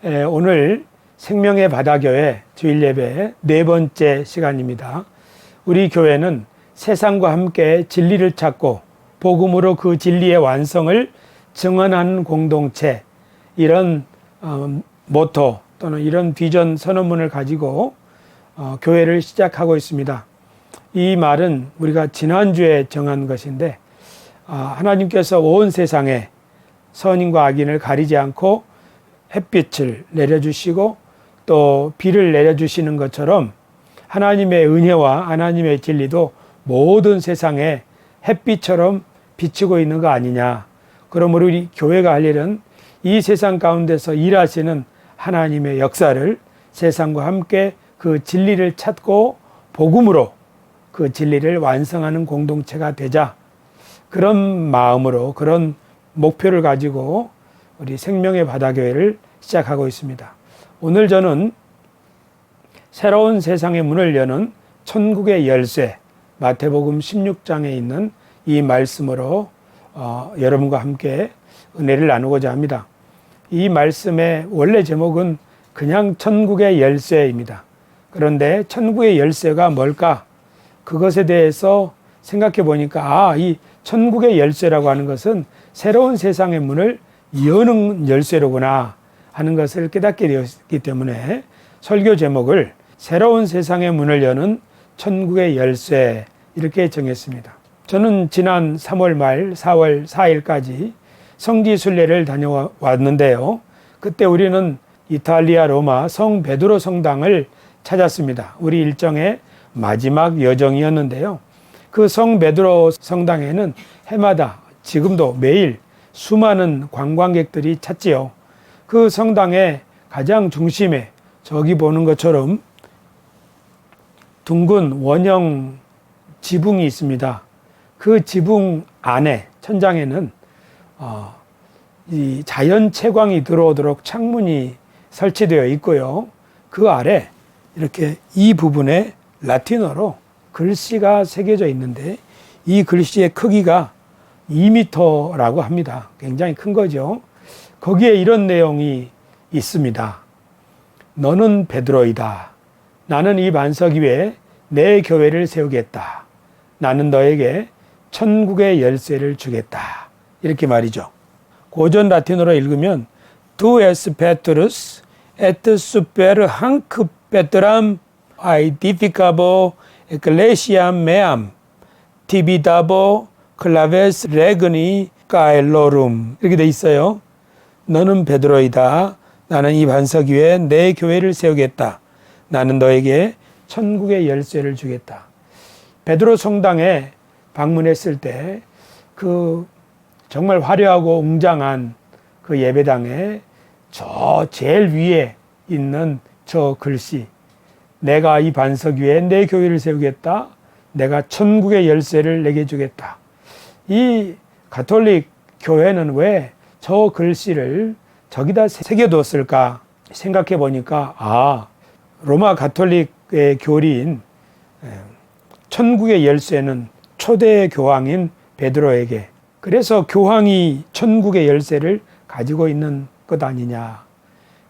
오늘 생명의 바다교회 주일예배 네 번째 시간입니다. 우리 교회는 세상과 함께 진리를 찾고 복음으로 그 진리의 완성을 증언하는 공동체, 이런 모토 또는 이런 비전 선언문을 가지고 교회를 시작하고 있습니다. 이 말은 우리가 지난주에 정한 것인데, 하나님께서 온 세상에 선인과 악인을 가리지 않고 햇빛을 내려주시고 또 비를 내려주시는 것처럼 하나님의 은혜와 하나님의 진리도 모든 세상에 햇빛처럼 비치고 있는 거 아니냐. 그러므로 우리 교회가 할 일은 이 세상 가운데서 일하시는 하나님의 역사를 세상과 함께 그 진리를 찾고 복음으로 그 진리를 완성하는 공동체가 되자, 그런 마음으로, 그런 목표를 가지고 우리 생명의 바다교회를 시작하고 있습니다. 오늘 저는 새로운 세상의 문을 여는 천국의 열쇠, 마태복음 16장에 있는 이 말씀으로 여러분과 함께 은혜를 나누고자 합니다. 이 말씀의 원래 제목은 그냥 천국의 열쇠입니다. 그런데 천국의 열쇠가 뭘까? 그것에 대해서 생각해 보니까 이 천국의 열쇠라고 하는 것은 새로운 세상의 문을 여는 열쇠로구나 하는 것을 깨닫게 되었기 때문에 설교 제목을 새로운 세상의 문을 여는 천국의 열쇠, 이렇게 정했습니다. 저는 지난 3월 말 4월 4일까지 성지 순례를 다녀왔는데요. 그때 우리는 이탈리아 로마 성 베드로 성당을 찾았습니다. 우리 일정의 마지막 여정이었는데요. 그 성 베드로 성당에는 해마다, 지금도 매일 수많은 관광객들이 찾지요. 그 성당의 가장 중심에 저기 보는 것처럼 둥근 원형 지붕이 있습니다. 그 지붕 안에, 천장에는 이 자연 채광이 들어오도록 창문이 설치되어 있고요. 그 아래 이렇게 이 부분에 라틴어로 글씨가 새겨져 있는데, 이 글씨의 크기가 2m라고 합니다. 굉장히 큰 거죠. 거기에 이런 내용이 있습니다. 너는 베드로이다. 나는 이 반석 위에 내 교회를 세우겠다. 나는 너에게 천국의 열쇠를 주겠다. 이렇게 말이죠. 고전 라틴어로 읽으면 Tu es Petrus et super hanc Petram aedificabo ecclesiam meam tibidabo claves regni caelorum, 이렇게 돼 있어요. 너는 베드로이다. 나는 이 반석 위에 내 교회를 세우겠다. 나는 너에게 천국의 열쇠를 주겠다. 베드로 성당에 방문했을 때 그 정말 화려하고 웅장한 그 예배당에 저 제일 위에 있는 저 글씨, 내가 이 반석 위에 내 교회를 세우겠다. 내가 천국의 열쇠를 내게 주겠다. 이 가톨릭 교회는 왜 저 글씨를 저기다 새겨뒀을까 생각해 보니까, 로마 가톨릭의 교리인 천국의 열쇠는 초대 교황인 베드로에게, 그래서 교황이 천국의 열쇠를 가지고 있는 것 아니냐.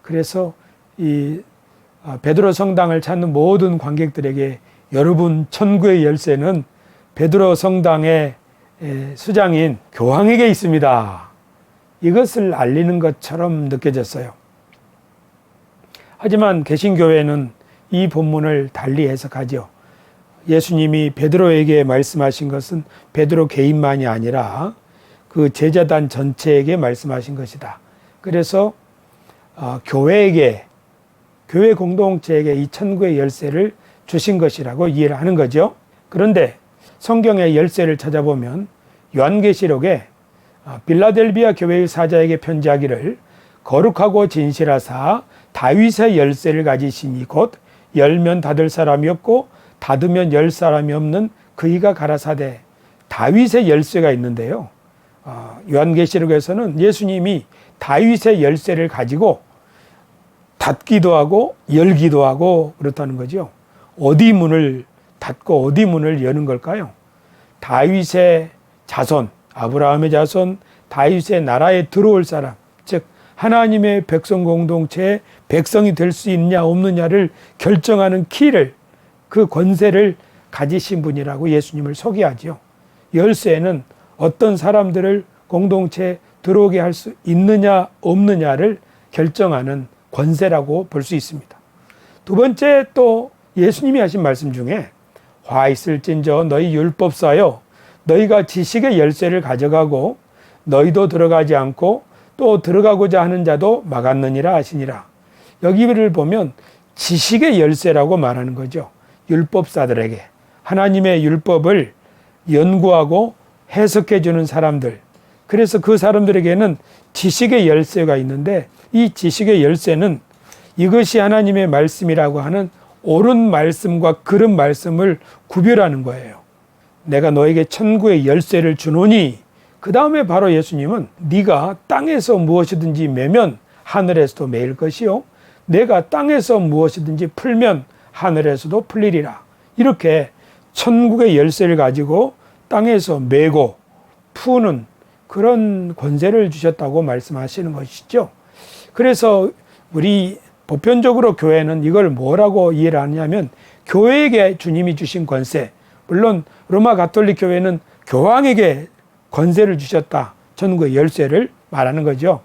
그래서 이 베드로 성당을 찾는 모든 관객들에게, 여러분, 천국의 열쇠는 베드로 성당의 수장인 교황에게 있습니다. 이것을 알리는 것처럼 느껴졌어요. 하지만 개신교회는 이 본문을 달리 해석하죠. 예수님이 베드로에게 말씀하신 것은 베드로 개인만이 아니라 그 제자단 전체에게 말씀하신 것이다. 그래서 교회에게, 교회 공동체에게 이 천국의 열쇠를 주신 것이라고 이해를 하는 거죠. 그런데 성경의 열쇠를 찾아보면 요한계시록에 빌라델비아 교회의 사자에게 편지하기를, 거룩하고 진실하사 다윗의 열쇠를 가지시니 곧 열면 닫을 사람이 없고 닫으면 열 사람이 없는 그이가 가라사대. 다윗의 열쇠가 있는데요. 요한계시록에서는 예수님이 다윗의 열쇠를 가지고 닫기도 하고 열기도 하고 그렇다는 거죠. 어디 문을 닫고 어디 문을 여는 걸까요? 다윗의 자손, 아브라함의 자손, 다윗의 나라에 들어올 사람, 즉 하나님의 백성 공동체의 백성이 될 수 있냐 없느냐를 결정하는 키를, 그 권세를 가지신 분이라고 예수님을 소개하죠. 열쇠는 어떤 사람들을 공동체에 들어오게 할 수 있느냐 없느냐를 결정하는 권세라고 볼 수 있습니다. 두 번째, 또 예수님이 하신 말씀 중에 화 있을진저 너희 율법사여 너희가 지식의 열쇠를 가져가고 너희도 들어가지 않고 또 들어가고자 하는 자도 막았느니라 하시니라. 여기를 보면 지식의 열쇠라고 말하는 거죠. 율법사들에게 하나님의 율법을 연구하고 해석해 주는 사람들, 그래서 그 사람들에게는 지식의 열쇠가 있는데, 이 지식의 열쇠는 이것이 하나님의 말씀이라고 하는 옳은 말씀과 그른 말씀을 구별하는 거예요. 내가 너에게 천국의 열쇠를 주노니, 그 다음에 바로 예수님은 네가 땅에서 무엇이든지 매면 하늘에서도 매일 것이요 내가 땅에서 무엇이든지 풀면 하늘에서도 풀리리라. 이렇게 천국의 열쇠를 가지고 땅에서 매고 푸는 그런 권세를 주셨다고 말씀하시는 것이죠. 그래서 우리 보편적으로 교회는 이걸 뭐라고 이해를 하냐면, 교회에게 주님이 주신 권세, 물론 로마 가톨릭 교회는 교황에게 권세를 주셨다, 천국의 열쇠를 말하는 거죠.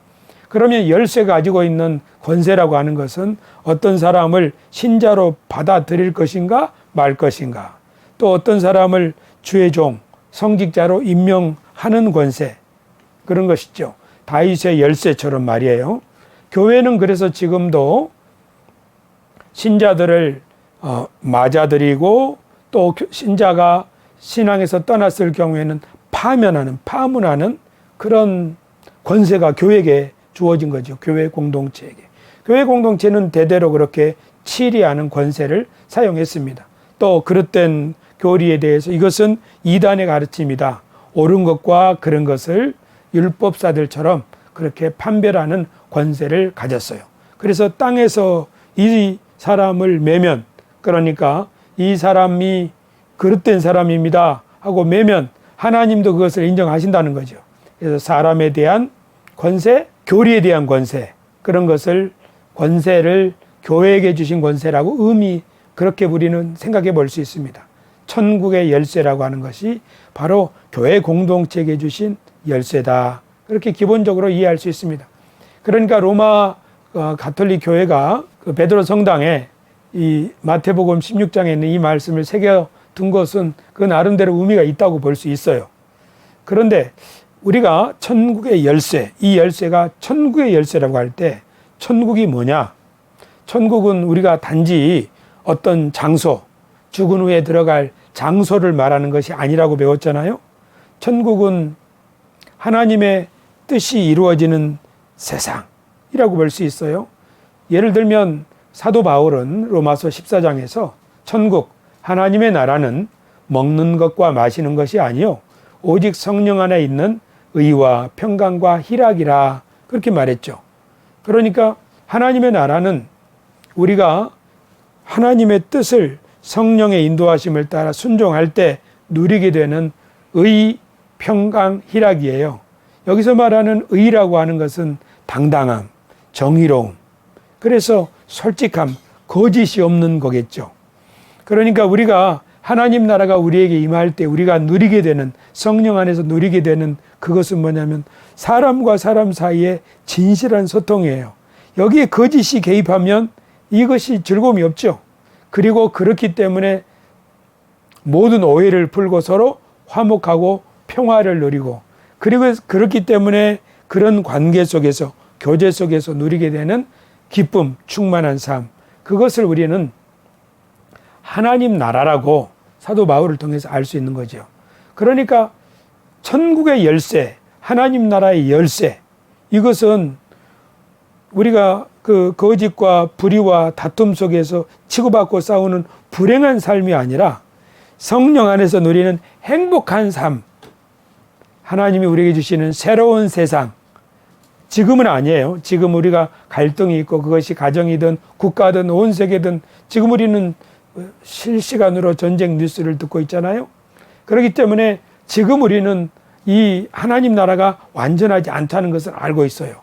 그러면 열쇠 가지고 있는 권세라고 하는 것은 어떤 사람을 신자로 받아들일 것인가 말 것인가, 또 어떤 사람을 주의 종, 성직자로 임명하는 권세, 그런 것이죠. 다윗의 열쇠처럼 말이에요. 교회는 그래서 지금도 신자들을 맞아들이고, 또 신자가 신앙에서 떠났을 경우에는 파문하는 그런 권세가 교회에게 주어진 거죠. 교회 공동체에게. 교회 공동체는 대대로 그렇게 치리하는 권세를 사용했습니다. 또 그릇된 교리에 대해서 이것은 이단의 가르침이다, 옳은 것과 그런 것을 율법사들처럼 그렇게 판별하는 권세를 가졌어요. 그래서 땅에서 이 사람을 매면, 그러니까 이 사람이 그릇된 사람입니다 하고 매면 하나님도 그것을 인정하신다는 거죠. 그래서 사람에 대한 권세, 교리에 대한 권세, 그런 것을 권세를 교회에게 주신 권세라고 그렇게 우리는 생각해 볼 수 있습니다. 천국의 열쇠라고 하는 것이 바로 교회 공동체에게 주신 열쇠다, 그렇게 기본적으로 이해할 수 있습니다. 그러니까 로마 가톨릭 교회가 그 베드로 성당에 이 마태복음 16장에 있는 이 말씀을 새겨 둔 것은 그 나름대로 의미가 있다고 볼 수 있어요. 그런데 우리가 천국의 열쇠, 이 열쇠가 천국의 열쇠라고 할 때 천국이 뭐냐? 천국은 우리가 단지 어떤 장소, 죽은 후에 들어갈 장소를 말하는 것이 아니라고 배웠잖아요. 천국은 하나님의 뜻이 이루어지는 세상이라고 볼 수 있어요. 예를 들면 사도 바울은 로마서 14장에서 천국, 하나님의 나라는 먹는 것과 마시는 것이 아니요 오직 성령 안에 있는 의와 평강과 희락이라, 그렇게 말했죠. 그러니까 하나님의 나라는 우리가 하나님의 뜻을 성령의 인도하심을 따라 순종할 때 누리게 되는 의, 평강, 희락이에요. 여기서 말하는 의라고 하는 것은 당당함, 정의로움, 그래서 솔직함, 거짓이 없는 거겠죠. 그러니까 우리가 하나님 나라가 우리에게 임할 때 우리가 누리게 되는, 성령 안에서 누리게 되는 그것은 뭐냐면 사람과 사람 사이에 진실한 소통이에요. 여기에 거짓이 개입하면 이것이 즐거움이 없죠. 그리고 그렇기 때문에 모든 오해를 풀고 서로 화목하고 평화를 누리고, 그리고 그렇기 때문에 그런 관계 속에서, 교제 속에서 누리게 되는 기쁨, 충만한 삶, 그것을 우리는 하나님 나라라고 사도 바울을 통해서 알 수 있는 거죠. 그러니까 천국의 열쇠, 하나님 나라의 열쇠, 이것은 우리가 그 거짓과 불의와 다툼 속에서 치고받고 싸우는 불행한 삶이 아니라 성령 안에서 누리는 행복한 삶, 하나님이 우리에게 주시는 새로운 세상. 지금은 아니에요. 지금 우리가 갈등이 있고 그것이 가정이든 국가든 온 세계든 지금 우리는 실시간으로 전쟁 뉴스를 듣고 있잖아요. 그렇기 때문에 지금 우리는 이 하나님 나라가 완전하지 않다는 것을 알고 있어요.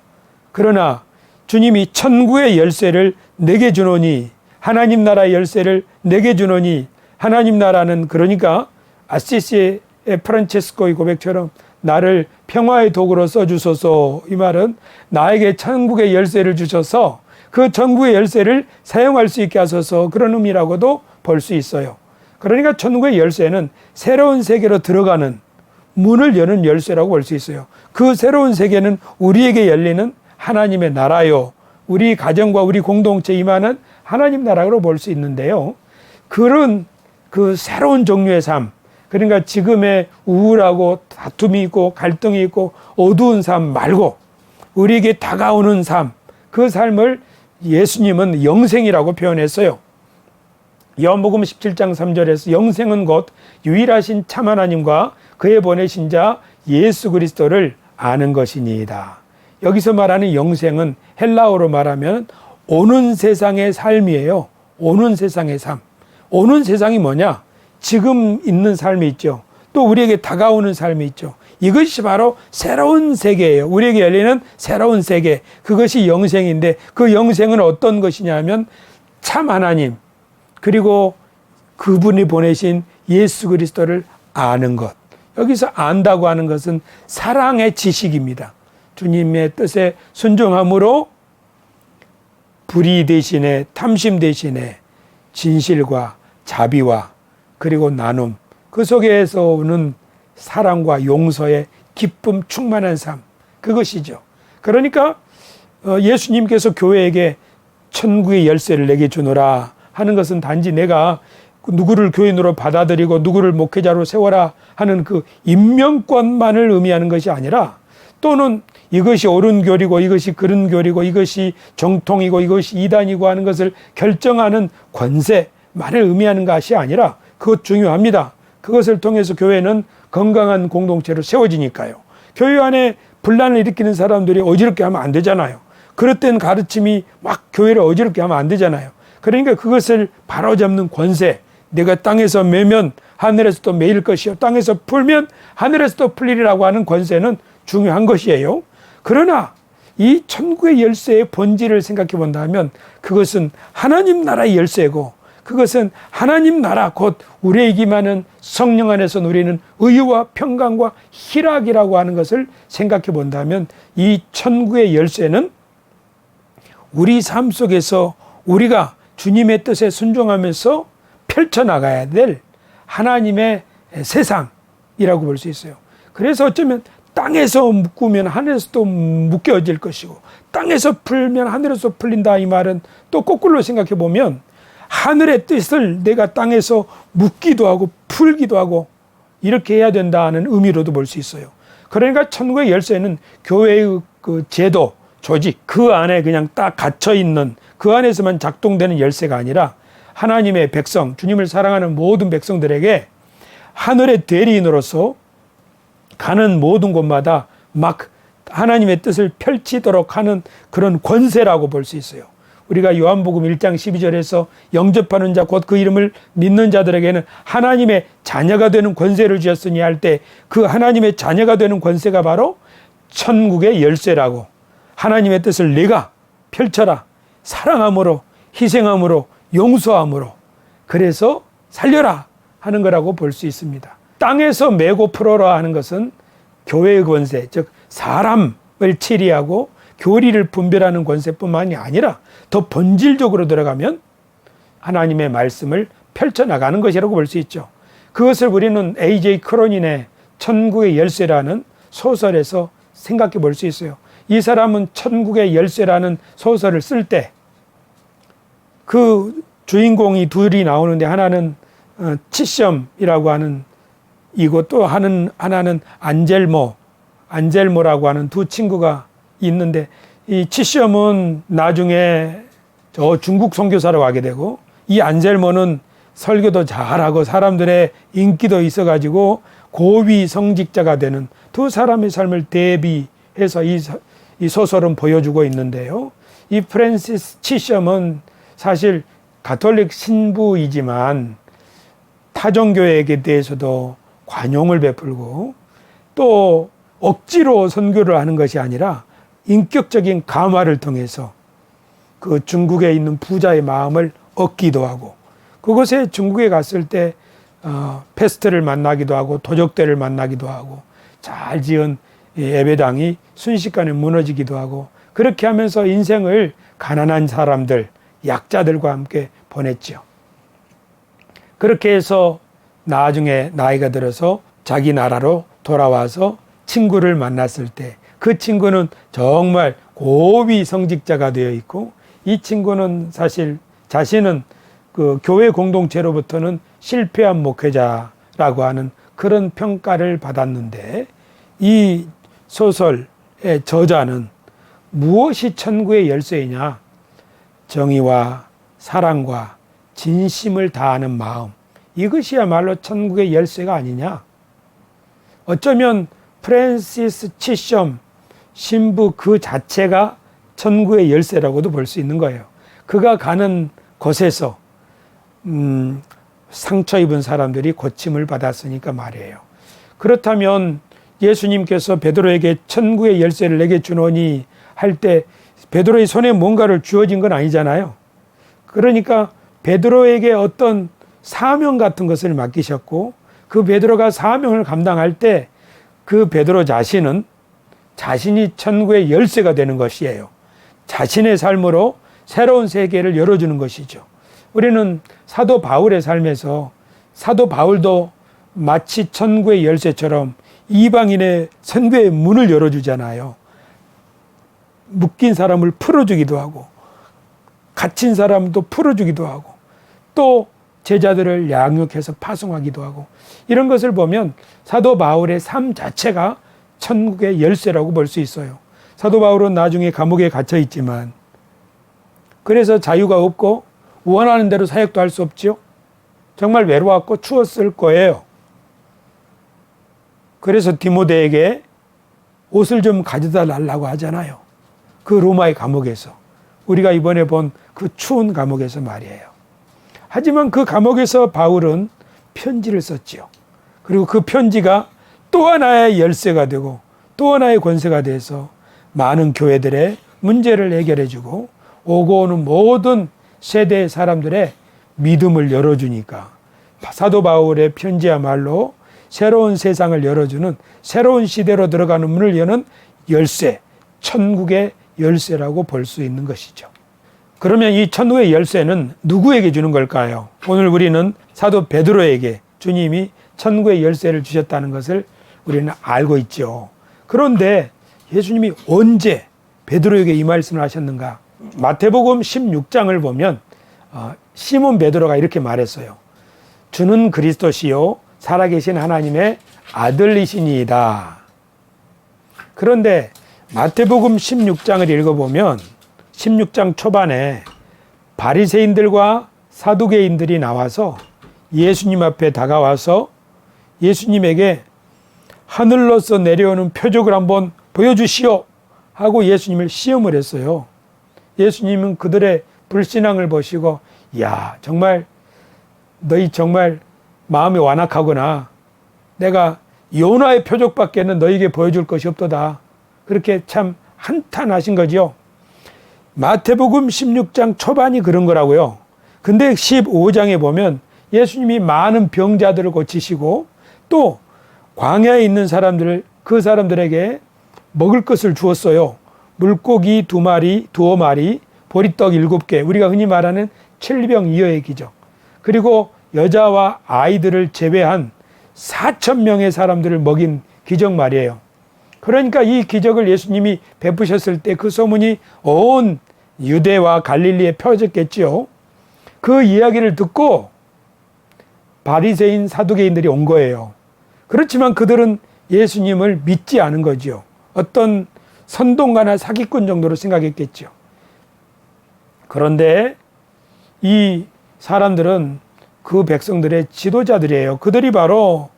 그러나 주님이 천국의 열쇠를 내게 주노니, 하나님 나라의 열쇠를 내게 주노니, 하나님 나라는 그러니까 아시시의 프란체스코의 고백처럼 나를 평화의 도구로 써주소서, 이 말은 나에게 천국의 열쇠를 주셔서 그 천국의 열쇠를 사용할 수 있게 하소서, 그런 의미라고도 볼 수 있어요. 그러니까 천국의 열쇠는 새로운 세계로 들어가는 문을 여는 열쇠라고 볼 수 있어요. 그 새로운 세계는 우리에게 열리는 하나님의 나라요, 우리 가정과 우리 공동체에 임하는 하나님 나라로 볼 수 있는데요. 그런 그 새로운 종류의 삶, 그러니까 지금의 우울하고 다툼이 있고 갈등이 있고 어두운 삶 말고 우리에게 다가오는 삶, 그 삶을 예수님은 영생이라고 표현했어요. 요한복음 17장 3절에서 영생은 곧 유일하신 참 하나님과 그의 보내신 자 예수 그리스도를 아는 것이니이다. 여기서 말하는 영생은 헬라어로 말하면 오는 세상의 삶이에요. 오는 세상의 삶. 오는 세상이 뭐냐? 지금 있는 삶이 있죠. 또 우리에게 다가오는 삶이 있죠. 이것이 바로 새로운 세계예요. 우리에게 열리는 새로운 세계. 그것이 영생인데, 그 영생은 어떤 것이냐 하면 참 하나님, 그리고 그분이 보내신 예수 그리스도를 아는 것. 여기서 안다고 하는 것은 사랑의 지식입니다. 주님의 뜻에 순종함으로 불의 대신에, 탐심 대신에 진실과 자비와 그리고 나눔, 그 속에서 오는 사랑과 용서의 기쁨 충만한 삶, 그것이죠. 그러니까 예수님께서 교회에게 천국의 열쇠를 내게 주노라 하는 것은 단지 내가 누구를 교인으로 받아들이고 누구를 목회자로 세워라 하는 그 임명권만을 의미하는 것이 아니라, 또는 이것이 옳은 교리고 이것이 그른 교리고 이것이 정통이고 이것이 이단이고 하는 것을 결정하는 권세만을 의미하는 것이 아니라, 그것 중요합니다. 그것을 통해서 교회는 건강한 공동체로 세워지니까요. 교회 안에 분란을 일으키는 사람들이 어지럽게 하면 안 되잖아요. 그릇된 가르침이 막 교회를 어지럽게 하면 안 되잖아요. 그러니까 그것을 바로잡는 권세, 내가 땅에서 매면 하늘에서도 매일 것이요 땅에서 풀면 하늘에서도 풀리리라고 하는 권세는 중요한 것이에요. 그러나 이 천국의 열쇠의 본질을 생각해 본다면 그것은 하나님 나라의 열쇠고, 그것은 하나님 나라 곧 우리에게만은 성령 안에서 누리는 의와 평강과 희락이라고 하는 것을 생각해 본다면, 이 천국의 열쇠는 우리 삶 속에서 우리가 주님의 뜻에 순종하면서 펼쳐나가야 될 하나님의 세상이라고 볼 수 있어요. 그래서 어쩌면 땅에서 묶으면 하늘에서도 묶여질 것이고 땅에서 풀면 하늘에서 풀린다, 이 말은 또 거꾸로 생각해 보면 하늘의 뜻을 내가 땅에서 묶기도 하고 풀기도 하고 이렇게 해야 된다는 의미로도 볼 수 있어요. 그러니까 천국의 열쇠는 교회의 그 제도, 조직, 그 안에 그냥 딱 갇혀 있는, 그 안에서만 작동되는 열쇠가 아니라 하나님의 백성, 주님을 사랑하는 모든 백성들에게 하늘의 대리인으로서 가는 모든 곳마다 막 하나님의 뜻을 펼치도록 하는 그런 권세라고 볼 수 있어요. 우리가 요한복음 1장 12절에서 영접하는 자 곧 그 이름을 믿는 자들에게는 하나님의 자녀가 되는 권세를 주셨으니 할 때, 그 하나님의 자녀가 되는 권세가 바로 천국의 열쇠라고, 하나님의 뜻을 내가 펼쳐라, 사랑함으로, 희생함으로, 용서함으로, 그래서 살려라 하는 거라고 볼 수 있습니다. 땅에서 메고 풀어라 하는 것은 교회의 권세, 즉 사람을 치리하고 교리를 분별하는 권세뿐만이 아니라 더 본질적으로 들어가면 하나님의 말씀을 펼쳐나가는 것이라고 볼 수 있죠. 그것을 우리는 A.J. 크로닌의 천국의 열쇠라는 소설에서 생각해 볼 수 있어요. 이 사람은 천국의 열쇠라는 소설을 쓸 때 그 주인공이 둘이 나오는데, 하나는 치셴이라고 하는 이고 또 하나는 안젤모라고 하는 두 친구가 있는데, 이 치셴은 나중에 저 중국 선교사로 가게 되고, 이 안젤모는 설교도 잘하고 사람들의 인기도 있어가지고 고위 성직자가 되는 두 사람의 삶을 대비해서 이 소설은 보여주고 있는데요. 이 프랜시스 치셴은 사실 가톨릭 신부이지만 타종교회에 대해서도 관용을 베풀고 또 억지로 선교를 하는 것이 아니라 인격적인 감화를 통해서 그 중국에 있는 부자의 마음을 얻기도 하고, 그곳에 중국에 갔을 때 패스트를 만나기도 하고 도적대를 만나기도 하고 잘 지은 예배당이 순식간에 무너지기도 하고, 그렇게 하면서 인생을 가난한 사람들, 약자들과 함께 보냈죠. 그렇게 해서 나중에 나이가 들어서 자기 나라로 돌아와서 친구를 만났을 때 그 친구는 정말 고위 성직자가 되어 있고, 이 친구는 사실 자신은 그 교회 공동체로부터는 실패한 목회자라고 하는 그런 평가를 받았는데, 이 소설의 저자는 무엇이 천국의 열쇠이냐? 정의와 사랑과 진심을 다하는 마음, 이것이야말로 천국의 열쇠가 아니냐? 어쩌면 프랜시스 치숑 신부 그 자체가 천국의 열쇠라고도 볼 수 있는 거예요. 그가 가는 곳에서 상처 입은 사람들이 고침을 받았으니까 말이에요. 그렇다면 예수님께서 베드로에게 천국의 열쇠를 내게 주노니 할 때 베드로의 손에 뭔가를 주어진 건 아니잖아요. 그러니까 베드로에게 어떤 사명 같은 것을 맡기셨고, 그 베드로가 사명을 감당할 때 그 베드로 자신은 자신이 천국의 열쇠가 되는 것이에요. 자신의 삶으로 새로운 세계를 열어주는 것이죠. 우리는 사도 바울의 삶에서 사도 바울도 마치 천국의 열쇠처럼 이방인의 선교의 문을 열어주잖아요. 묶인 사람을 풀어주기도 하고, 갇힌 사람도 풀어주기도 하고, 또 제자들을 양육해서 파송하기도 하고, 이런 것을 보면 사도 바울의 삶 자체가 천국의 열쇠라고 볼 수 있어요. 사도 바울은 나중에 감옥에 갇혀 있지만, 그래서 자유가 없고 원하는 대로 사역도 할 수 없죠. 정말 외로웠고 추웠을 거예요. 그래서 디모데에게 옷을 좀 가져다 달라고 하잖아요. 그 로마의 감옥에서, 우리가 이번에 본 그 추운 감옥에서 말이에요. 하지만 그 감옥에서 바울은 편지를 썼지요. 그리고 그 편지가 또 하나의 열쇠가 되고 또 하나의 권세가 돼서 많은 교회들의 문제를 해결해주고 오고 오는 모든 세대의 사람들의 믿음을 열어주니까 사도 바울의 편지야말로 새로운 세상을 열어주는, 새로운 시대로 들어가는 문을 여는 열쇠, 천국의 열쇠라고 볼 수 있는 것이죠. 그러면 이 천국의 열쇠는 누구에게 주는 걸까요? 오늘 우리는 사도 베드로에게 주님이 천국의 열쇠를 주셨다는 것을 우리는 알고 있죠. 그런데 예수님이 언제 베드로에게 이 말씀을 하셨는가? 마태복음 16장을 보면 시몬 베드로가 이렇게 말했어요. 주는 그리스도시요 살아계신 하나님의 아들이시니이다. 그런데 마태복음 16장을 읽어보면 16장 초반에 바리새인들과 사두개인들이 나와서 예수님 앞에 다가와서 예수님에게 하늘로서 내려오는 표적을 한번 보여주시오 하고 예수님을 시험을 했어요. 예수님은 그들의 불신앙을 보시고, 야, 정말 너희 정말 마음이 완악하구나. 내가 요나의 표적밖에는 너희에게 보여줄 것이 없도다. 그렇게 참 한탄하신 거지요. 마태복음 16장 초반이 그런 거라고요. 근데 15장에 보면 예수님이 많은 병자들을 고치시고 또 광야에 있는 사람들을, 그 사람들에게 먹을 것을 주었어요. 물고기 2마리, 두어 마리, 보리떡 7개, 우리가 흔히 말하는 7병 2어의 기적. 그리고 여자와 아이들을 제외한 4,000명의 사람들을 먹인 기적 말이에요. 그러니까 이 기적을 예수님이 베푸셨을 때 그 소문이 온 유대와 갈릴리에 펴졌겠지요. 그 이야기를 듣고 바리새인 사두개인들이 온 거예요. 그렇지만 그들은 예수님을 믿지 않은 거죠. 어떤 선동가나 사기꾼 정도로 생각했겠죠. 그런데 이 사람들은 그 백성들의 지도자들이에요. 그들이 바로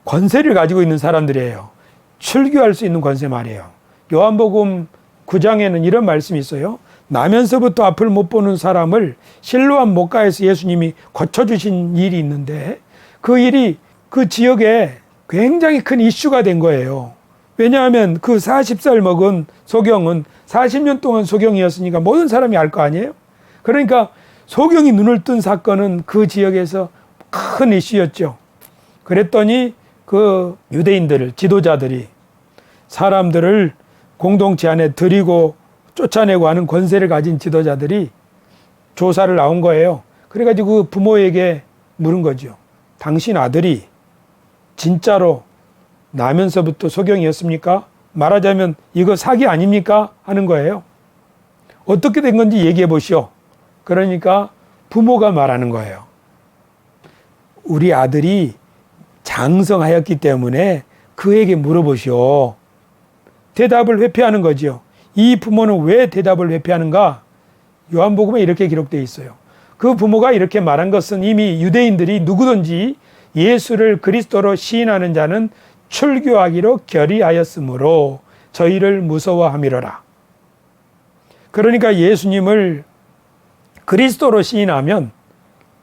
권세를 가지고 있는 사람들이에요. 출교할 수 있는 권세 말이에요. 요한복음 9장에는 이런 말씀이 있어요. 나면서부터 앞을 못 보는 사람을 실로암 목가에서 예수님이 고쳐주신 일이 있는데, 그 일이 그 지역에 굉장히 큰 이슈가 된 거예요. 왜냐하면 그 40살 먹은 소경은 40년 동안 소경이었으니까 모든 사람이 알 거 아니에요? 그러니까 소경이 눈을 뜬 사건은 그 지역에서 큰 이슈였죠. 그랬더니 그 유대인들, 지도자들이 사람들을 공동체 안에 들이고 쫓아내고 하는 권세를 가진 지도자들이 조사를 나온 거예요. 그래가지고 부모에게 물은 거죠. 당신 아들이 진짜로 나면서부터 소경이었습니까? 말하자면 이거 사기 아닙니까? 하는 거예요. 어떻게 된 건지 얘기해 보시오. 그러니까 부모가 말하는 거예요. 우리 아들이 장성하였기 때문에 그에게 물어보시오. 대답을 회피하는 거지요. 이 부모는 왜 대답을 회피하는가? 요한복음에 이렇게 기록되어 있어요. 그 부모가 이렇게 말한 것은 이미 유대인들이 누구든지 예수를 그리스도로 시인하는 자는 출교하기로 결의하였으므로 저희를 무서워함이로라. 그러니까 예수님을 그리스도로 시인하면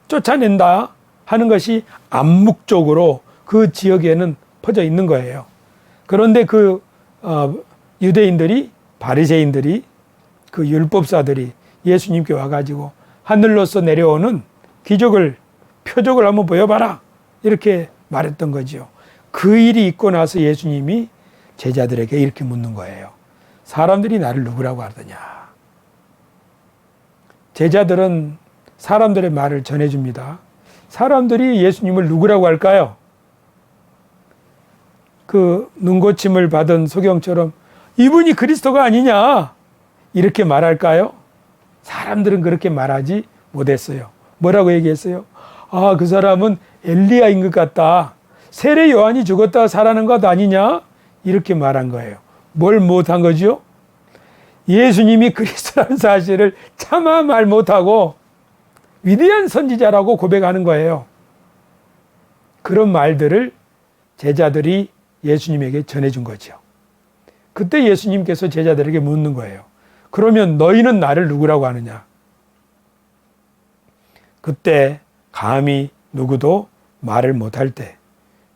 쫓아낸다 하는 것이 암묵적으로 그 지역에는 퍼져 있는 거예요. 그런데 그 유대인들이, 바리새인들이, 그 율법사들이 예수님께 와가지고 하늘로서 내려오는 기적을, 표적을 한번 보여봐라 이렇게 말했던 거죠. 그 일이 있고 나서 예수님이 제자들에게 이렇게 묻는 거예요. 사람들이 나를 누구라고 하더냐? 제자들은 사람들의 말을 전해줍니다. 사람들이 예수님을 누구라고 할까요? 그 눈고침을 받은 소경처럼 이분이 그리스도가 아니냐 이렇게 말할까요? 사람들은 그렇게 말하지 못했어요. 뭐라고 얘기했어요? 아, 그 사람은 엘리야인 것 같다. 세례 요한이 죽었다 살아난 것 아니냐? 이렇게 말한 거예요. 뭘 못한 거죠? 예수님이 그리스도라는 사실을 차마 말 못하고 위대한 선지자라고 고백하는 거예요. 그런 말들을 제자들이 예수님에게 전해준 거죠. 그때 예수님께서 제자들에게 묻는 거예요. 그러면 너희는 나를 누구라고 하느냐? 그때 감히 누구도 말을 못할 때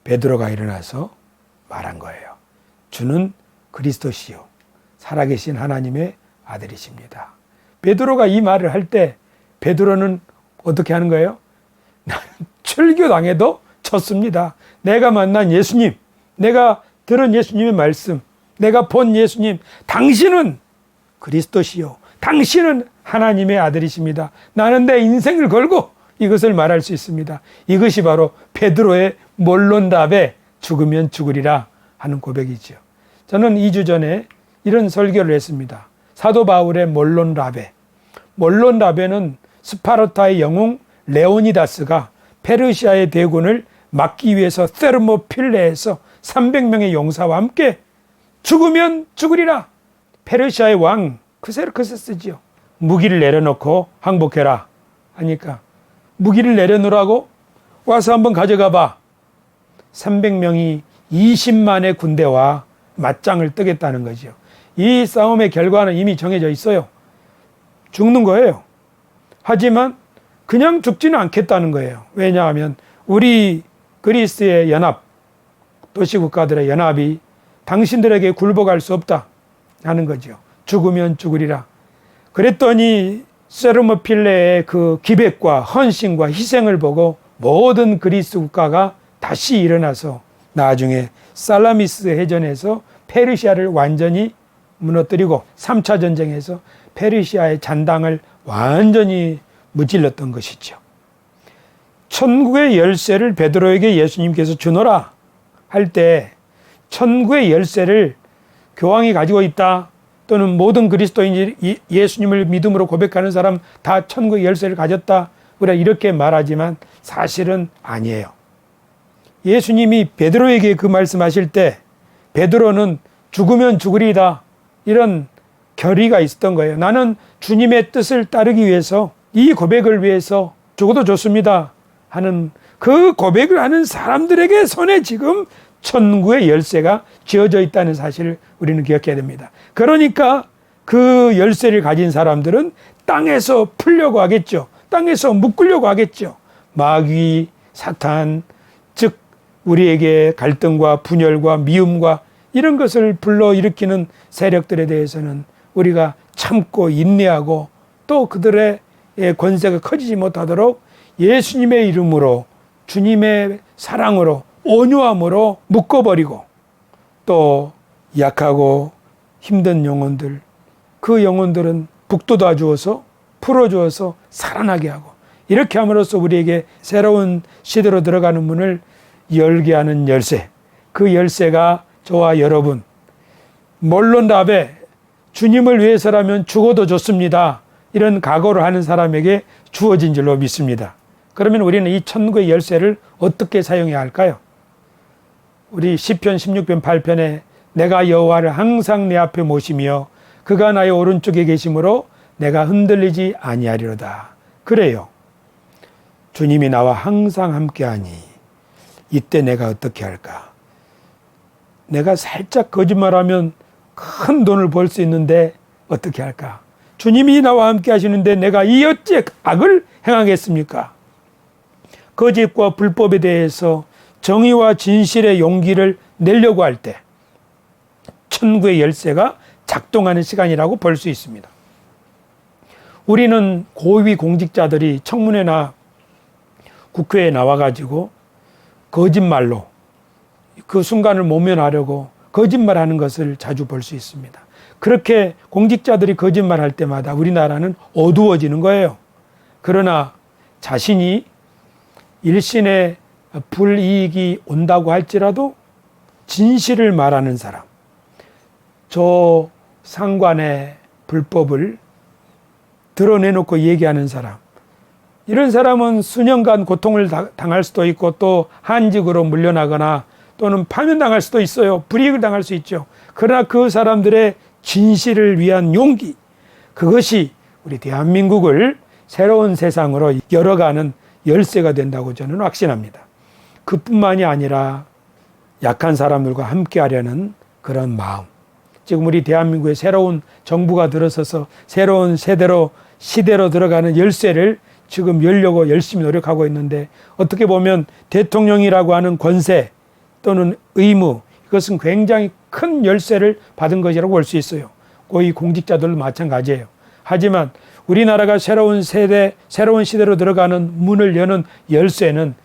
베드로가 일어나서 말한 거예요. 주는 그리스도시요 살아계신 하나님의 아들이십니다. 베드로가 이 말을 할 때 베드로는 어떻게 하는 거예요? 나는 출교당해도 졌습니다. 내가 만난 예수님, 내가 들은 예수님의 말씀, 내가 본 예수님, 당신은 그리스도시요 당신은 하나님의 아들이십니다. 나는 내 인생을 걸고 이것을 말할 수 있습니다. 이것이 바로 베드로의 몰론답에 죽으면 죽으리라 하는 고백이죠. 저는 2주 전에 이런 설교를 했습니다. 사도 바울의 몰론라베. 몰론라베는 스파르타의 영웅 레오니다스가 페르시아의 대군을 막기 위해서 세르모필레에서 300명의 용사와 함께 죽으면 죽으리라. 페르시아의 왕 크세르크세스지요. 무기를 내려놓고 항복해라 하니까 무기를 내려놓으라고? 와서 한번 가져가 봐. 300명이 20만의 군대와 맞짱을 뜨겠다는 거죠. 이 싸움의 결과는 이미 정해져 있어요. 죽는 거예요. 하지만 그냥 죽지는 않겠다는 거예요. 왜냐하면 우리 그리스의 연합, 도시국가들의 연합이 당신들에게 굴복할 수 없다 하는 거죠. 죽으면 죽으리라. 그랬더니 세르모필레의 그 기백과 헌신과 희생을 보고 모든 그리스 국가가 다시 일어나서 나중에 살라미스 해전에서 페르시아를 완전히 무너뜨리고 3차 전쟁에서 페르시아의 잔당을 완전히 무찔렀던 것이죠. 천국의 열쇠를 베드로에게 예수님께서 주노라 할 때 천국의 열쇠를 교황이 가지고 있다 또는 모든 그리스도인이 예수님을 믿음으로 고백하는 사람 다 천국의 열쇠를 가졌다 우리가 이렇게 말하지만 사실은 아니에요. 예수님이 베드로에게 그 말씀하실 때 베드로는 죽으면 죽으리다 이런 결의가 있었던 거예요. 나는 주님의 뜻을 따르기 위해서 이 고백을 위해서 죽어도 좋습니다 하는 그 고백을 하는 사람들에게 손에 지금 천국의 열쇠가 쥐어져 있다는 사실을 우리는 기억해야 됩니다. 그러니까 그 열쇠를 가진 사람들은 땅에서 풀려고 하겠죠. 땅에서 묶으려고 하겠죠. 마귀, 사탄, 즉 우리에게 갈등과 분열과 미움과 이런 것을 불러일으키는 세력들에 대해서는 우리가 참고 인내하고 또 그들의 권세가 커지지 못하도록 예수님의 이름으로 주님의 사랑으로 온유함으로 묶어버리고 또 약하고 힘든 영혼들, 그 영혼들은 북돋아 주어서 풀어주어서 살아나게 하고 이렇게 함으로써 우리에게 새로운 시대로 들어가는 문을 열게 하는 열쇠, 그 열쇠가 저와 여러분 몰론답에 주님을 위해서라면 죽어도 좋습니다, 이런 각오를 하는 사람에게 주어진 줄로 믿습니다. 그러면 우리는 이 천국의 열쇠를 어떻게 사용해야 할까요? 우리 시편 16편 8편에 내가 여호와를 항상 내 앞에 모시며 그가 나의 오른쪽에 계심으로 내가 흔들리지 아니하리로다. 그래요. 주님이 나와 항상 함께하니 이때 내가 어떻게 할까? 내가 살짝 거짓말하면 큰 돈을 벌 수 있는데 어떻게 할까? 주님이 나와 함께 하시는데 내가 이 어째 악을 행하겠습니까? 거짓과 불법에 대해서 정의와 진실의 용기를 내려고 할 때 천국의 열쇠가 작동하는 시간이라고 볼 수 있습니다. 우리는 고위 공직자들이 청문회나 국회에 나와가지고 거짓말로 그 순간을 모면하려고 거짓말하는 것을 자주 볼 수 있습니다. 그렇게 공직자들이 거짓말할 때마다 우리나라는 어두워지는 거예요. 그러나 자신이 일신의 불이익이 온다고 할지라도 진실을 말하는 사람, 저 상관의 불법을 드러내놓고 얘기하는 사람, 이런 사람은 수년간 고통을 당할 수도 있고 또 한직으로 물려나거나 또는 파면당할 수도 있어요. 불이익을 당할 수 있죠. 그러나 그 사람들의 진실을 위한 용기, 그것이 우리 대한민국을 새로운 세상으로 열어가는 열쇠가 된다고 저는 확신합니다. 그뿐만이 아니라 약한 사람들과 함께 하려는 그런 마음, 지금 우리 대한민국에 새로운 정부가 들어서서 새로운 시대로 들어가는 열쇠를 지금 열려고 열심히 노력하고 있는데, 어떻게 보면 대통령이라고 하는 권세 또는 의무, 이것은 굉장히 큰 열쇠를 받은 것이라고 볼 수 있어요. 고위 공직자들도 마찬가지예요. 하지만 우리나라가 새로운 시대로 들어가는 문을 여는 열쇠는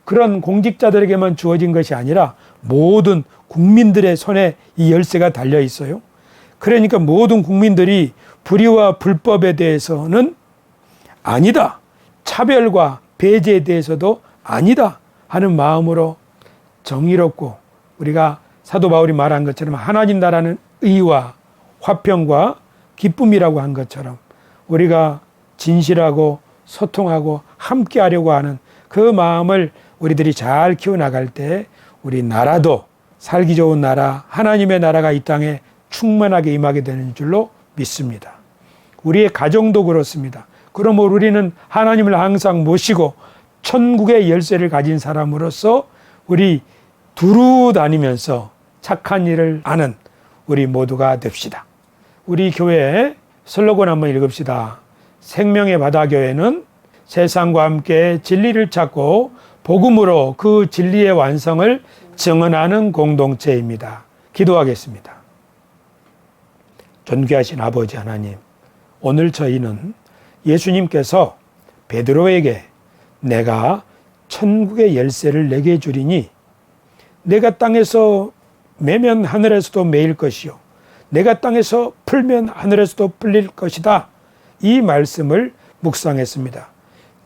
그런 공직자들에게만 주어진 것이 아니라 모든 국민들의 손에 이 열쇠가 달려 있어요. 그러니까 모든 국민들이 불의와 불법에 대해서는 아니다, 차별과 배제에 대해서도 아니다 하는 마음으로 정의롭고, 우리가 사도 바울이 말한 것처럼 하나님 나라는 의와 화평과 기쁨이라고 한 것처럼 우리가 진실하고 소통하고 함께 하려고 하는 그 마음을 우리들이 잘 키워나갈 때 우리 나라도 살기 좋은 나라, 하나님의 나라가 이 땅에 충만하게 임하게 되는 줄로 믿습니다. 우리의 가정도 그렇습니다. 그러므로 우리는 하나님을 항상 모시고 천국의 열쇠를 가진 사람으로서 우리 두루 다니면서 착한 일을 아는 우리 모두가 됩시다. 우리 교회 슬로건 한번 읽읍시다. 생명의 바다교회는 세상과 함께 진리를 찾고 복음으로 그 진리의 완성을 증언하는 공동체입니다. 기도하겠습니다. 존귀하신 아버지 하나님, 오늘 저희는 예수님께서 베드로에게 내가 천국의 열쇠를 내게 주리니 내가 땅에서 매면 하늘에서도 매일 것이요 내가 땅에서 풀면 하늘에서도 풀릴 것이다, 이 말씀을 묵상했습니다.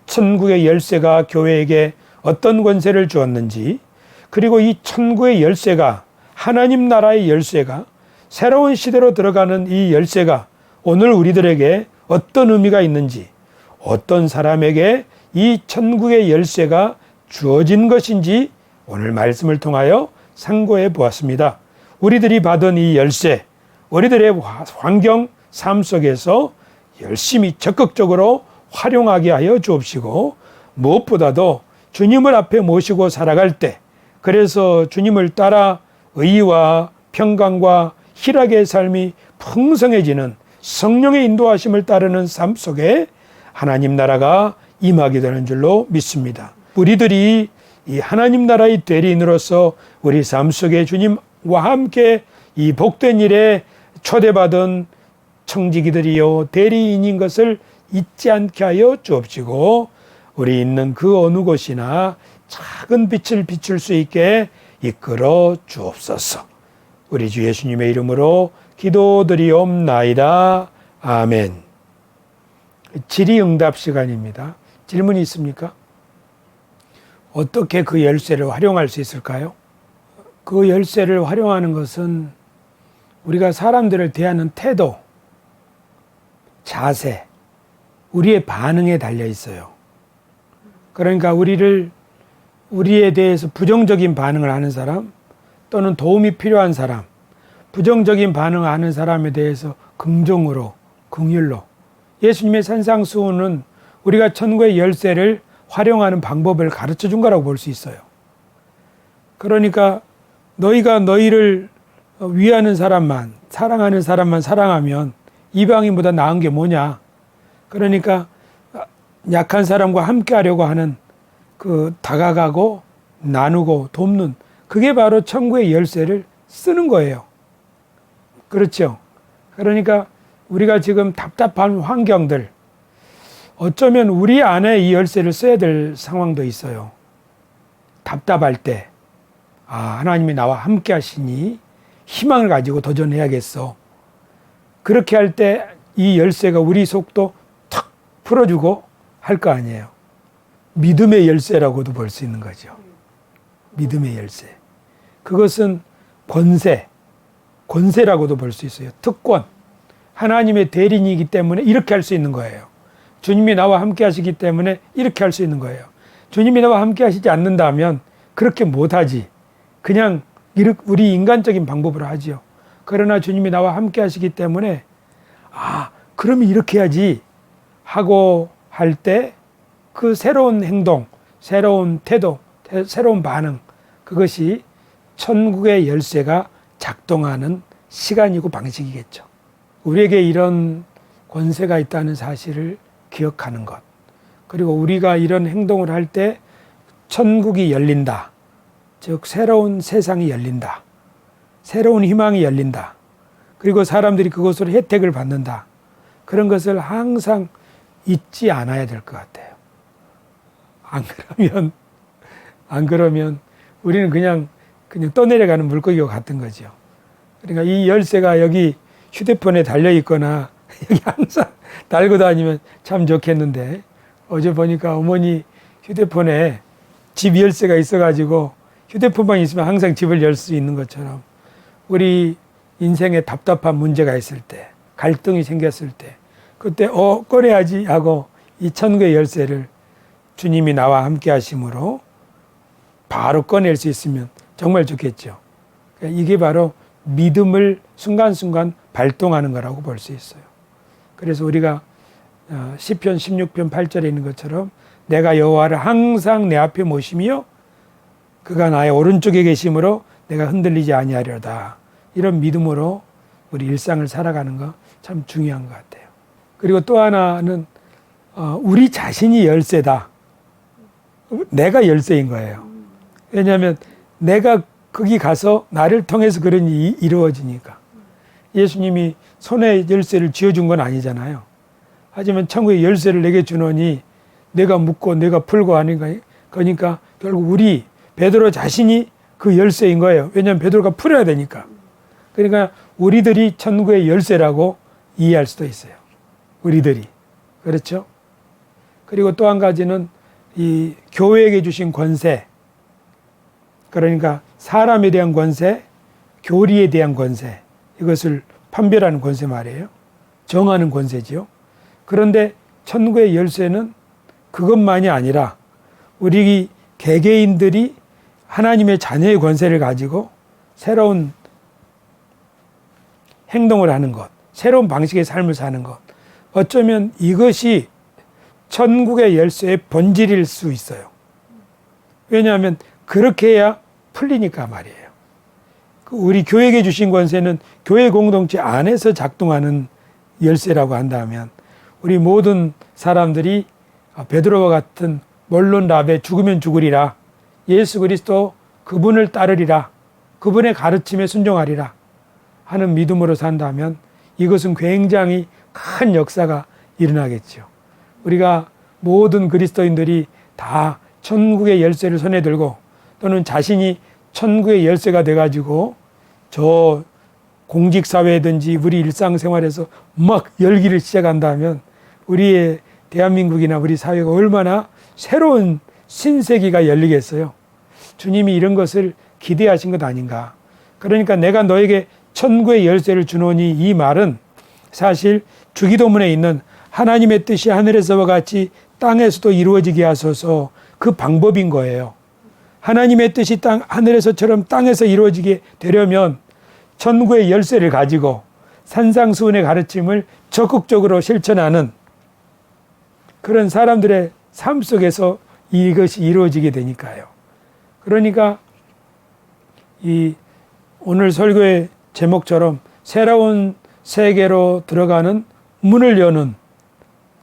천국의 열쇠가 교회에게 어떤 권세를 주었는지, 그리고 이 천국의 열쇠가, 하나님 나라의 열쇠가, 새로운 시대로 들어가는 이 열쇠가 오늘 우리들에게 어떤 의미가 있는지, 어떤 사람에게 이 천국의 열쇠가 주어진 것인지 오늘 말씀을 통하여 상고해 보았습니다. 우리들이 받은 이 열쇠, 우리들의 환경, 삶 속에서 열심히 적극적으로 활용하게 하여 주옵시고, 무엇보다도 주님을 앞에 모시고 살아갈 때, 그래서 주님을 따라 의와 평강과 희락의 삶이 풍성해지는 성령의 인도하심을 따르는 삶 속에 하나님 나라가 임하게 되는 줄로 믿습니다. 우리들이 이 하나님 나라의 대리인으로서 우리 삶 속에 주님과 함께 이 복된 일에 초대받은 청지기들이요 대리인인 것을 잊지 않게 하여 주옵시고 우리 있는 그 어느 곳이나 작은 빛을 비출 수 있게 이끌어 주옵소서. 우리 주 예수님의 이름으로 기도드리옵나이다. 아멘. 질의응답 시간입니다. 질문이 있습니까? 어떻게 그 열쇠를 활용할 수 있을까요? 그 열쇠를 활용하는 것은 우리가 사람들을 대하는 태도, 자세, 우리의 반응에 달려 있어요. 그러니까 우리에 대해서 부정적인 반응을 하는 사람 또는 도움이 필요한 사람, 부정적인 반응을 하는 사람에 대해서 긍정으로, 긍휼로. 예수님의 산상수훈은 우리가 천국의 열쇠를 활용하는 방법을 가르쳐 준 거라고 볼 수 있어요. 그러니까 너희가 너희를 위하는 사람만, 사랑하는 사람만 사랑하면 이방인보다 나은 게 뭐냐. 그러니까 약한 사람과 함께 하려고 하는 그 다가가고 나누고 돕는 그게 바로 천국의 열쇠를 쓰는 거예요. 그렇죠. 그러니까 우리가 지금 답답한 환경들, 어쩌면 우리 안에 이 열쇠를 써야 될 상황도 있어요. 답답할 때, 하나님이 나와 함께 하시니 희망을 가지고 도전해야겠어. 그렇게 할 때 이 열쇠가 우리 속도 탁 풀어주고 할 거 아니에요. 믿음의 열쇠라고도 볼 수 있는 거죠. 믿음의 열쇠. 그것은 권세라고도 볼 수 있어요. 특권. 하나님의 대리인이기 때문에 이렇게 할 수 있는 거예요. 주님이 나와 함께 하시기 때문에 이렇게 할 수 있는 거예요. 주님이 나와 함께 하시지 않는다면 그렇게 못하지. 그냥 우리 인간적인 방법으로 하지요. 그러나 주님이 나와 함께 하시기 때문에 그러면 이렇게 해야지 하고 할 때 그 새로운 행동, 새로운 태도, 새로운 반응, 그것이 천국의 열쇠가 작동하는 시간이고 방식이겠죠. 우리에게 이런 권세가 있다는 사실을 기억하는 것, 그리고 우리가 이런 행동을 할 때 천국이 열린다, 즉 새로운 세상이 열린다, 새로운 희망이 열린다, 그리고 사람들이 그것으로 혜택을 받는다, 그런 것을 항상 잊지 않아야 될 것 같아요. 안 그러면 우리는 그냥 떠내려가는 물고기와 같은 거죠. 그러니까 이 열쇠가 여기 휴대폰에 달려 있거나 여기 항상 달고 다니면 참 좋겠는데, 어제 보니까 어머니 휴대폰에 집 열쇠가 있어가지고 휴대폰만 있으면 항상 집을 열 수 있는 것처럼 우리 인생에 답답한 문제가 있을 때, 갈등이 생겼을 때, 그때 꺼내야지 하고 이 천국의 열쇠를 주님이 나와 함께 하심으로 바로 꺼낼 수 있으면 정말 좋겠죠. 이게 바로 믿음을 순간순간 발동하는 거라고 볼 수 있어요. 그래서 우리가 시편 16편 8절에 있는 것처럼 내가 여호와를 항상 내 앞에 모시며 그가 나의 오른쪽에 계심으로 내가 흔들리지 아니하려다. 이런 믿음으로 우리 일상을 살아가는 거 참 중요한 것 같아요. 그리고 또 하나는 우리 자신이 열쇠다. 내가 열쇠인 거예요. 왜냐하면 내가 거기 가서 나를 통해서 그런 일이 이루어지니까. 예수님이 손에 열쇠를 쥐어준 건 아니잖아요. 하지만 천국의 열쇠를 내게 주노니 내가 묻고 내가 풀고 하는 거니까 결국 우리 베드로 자신이 그 열쇠인 거예요. 왜냐하면 베드로가 풀어야 되니까. 그러니까 우리들이 천국의 열쇠라고 이해할 수도 있어요. 우리들이. 그렇죠? 그리고 또 한 가지는 이 교회에게 주신 권세. 그러니까 사람에 대한 권세, 교리에 대한 권세. 이것을 판별하는 권세 말이에요. 정하는 권세지요. 그런데 천국의 열쇠는 그것만이 아니라 우리 개개인들이 하나님의 자녀의 권세를 가지고 새로운 행동을 하는 것, 새로운 방식의 삶을 사는 것. 어쩌면 이것이 천국의 열쇠의 본질일 수 있어요. 왜냐하면 그렇게 해야 풀리니까 말이에요. 우리 교회에게 주신 권세는 교회 공동체 안에서 작동하는 열쇠라고 한다면 우리 모든 사람들이 베드로와 같은 몰론 라베 죽으면 죽으리라, 예수 그리스도 그분을 따르리라, 그분의 가르침에 순종하리라, 하는 믿음으로 산다면 이것은 굉장히 큰 역사가 일어나겠죠. 우리가 모든 그리스도인들이 다 천국의 열쇠를 손에 들고 또는 자신이 천국의 열쇠가 돼가지고 저 공직사회든지 우리 일상생활에서 막 열기를 시작한다면 우리의 대한민국이나 우리 사회가 얼마나 새로운 신세기가 열리겠어요. 주님이 이런 것을 기대하신 것 아닌가. 그러니까 내가 너에게 천국의 열쇠를 주노니 이 말은 사실 주기도문에 있는 하나님의 뜻이 하늘에서와 같이 땅에서도 이루어지게 하소서 그 방법인 거예요. 하나님의 뜻이 하늘에서처럼 땅에서 이루어지게 되려면 천국의 열쇠를 가지고 산상수훈의 가르침을 적극적으로 실천하는 그런 사람들의 삶 속에서 이것이 이루어지게 되니까요. 그러니까 이 오늘 설교의 제목처럼 새로운 세계로 들어가는 문을 여는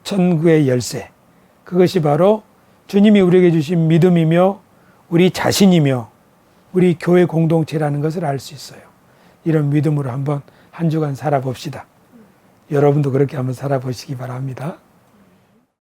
천국의 열쇠, 그것이 바로 주님이 우리에게 주신 믿음이며 우리 자신이며 우리 교회 공동체라는 것을 알 수 있어요. 이런 믿음으로 한번 한 주간 살아봅시다. 여러분도 그렇게 한번 살아보시기 바랍니다.